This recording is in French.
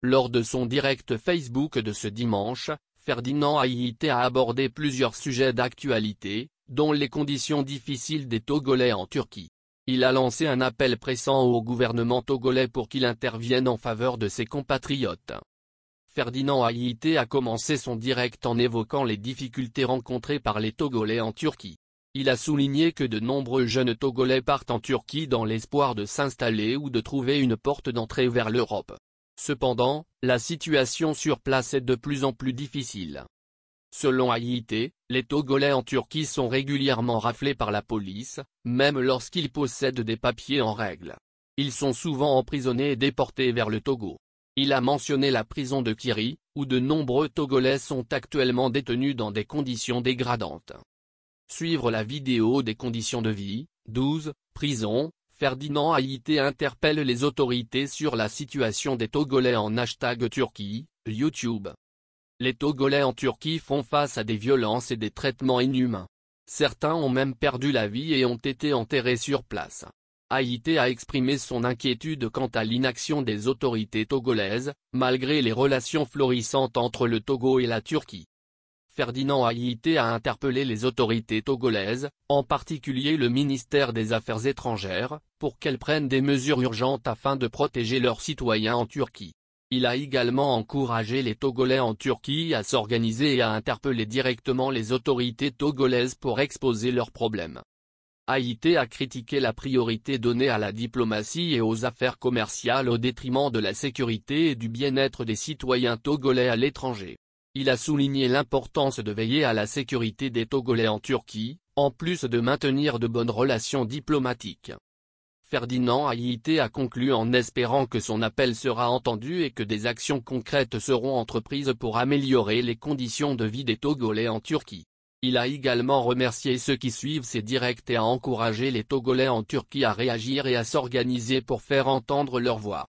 Lors de son direct Facebook de ce dimanche, Ferdinand Haïté a abordé plusieurs sujets d'actualité, dont les conditions difficiles des Togolais en Turquie. Il a lancé un appel pressant au gouvernement togolais pour qu'il intervienne en faveur de ses compatriotes. Ferdinand Haïté a commencé son direct en évoquant les difficultés rencontrées par les Togolais en Turquie. Il a souligné que de nombreux jeunes Togolais partent en Turquie dans l'espoir de s'installer ou de trouver une porte d'entrée vers l'Europe. Cependant, la situation sur place est de plus en plus difficile. Selon Haïté, les Togolais en Turquie sont régulièrement raflés par la police, même lorsqu'ils possèdent des papiers en règle. Ils sont souvent emprisonnés et déportés vers le Togo. Il a mentionné la prison de Kiri, où de nombreux Togolais sont actuellement détenus dans des conditions dégradantes. Suivre la vidéo des conditions de vie, 12, prison, Ferdinand Haïté interpelle les autorités sur la situation des Togolais en #Turquie, YouTube. Les Togolais en Turquie font face à des violences et des traitements inhumains. Certains ont même perdu la vie et ont été enterrés sur place. Haïté a exprimé son inquiétude quant à l'inaction des autorités togolaises, malgré les relations florissantes entre le Togo et la Turquie. Ferdinand Haïté a interpellé les autorités togolaises, en particulier le ministère des Affaires étrangères, pour qu'elles prennent des mesures urgentes afin de protéger leurs citoyens en Turquie. Il a également encouragé les Togolais en Turquie à s'organiser et à interpeller directement les autorités togolaises pour exposer leurs problèmes. Haïté a critiqué la priorité donnée à la diplomatie et aux affaires commerciales au détriment de la sécurité et du bien-être des citoyens togolais à l'étranger. Il a souligné l'importance de veiller à la sécurité des Togolais en Turquie, en plus de maintenir de bonnes relations diplomatiques. Ferdinand Haïté a conclu en espérant que son appel sera entendu et que des actions concrètes seront entreprises pour améliorer les conditions de vie des Togolais en Turquie. Il a également remercié ceux qui suivent ses directs et a encouragé les Togolais en Turquie à réagir et à s'organiser pour faire entendre leur voix.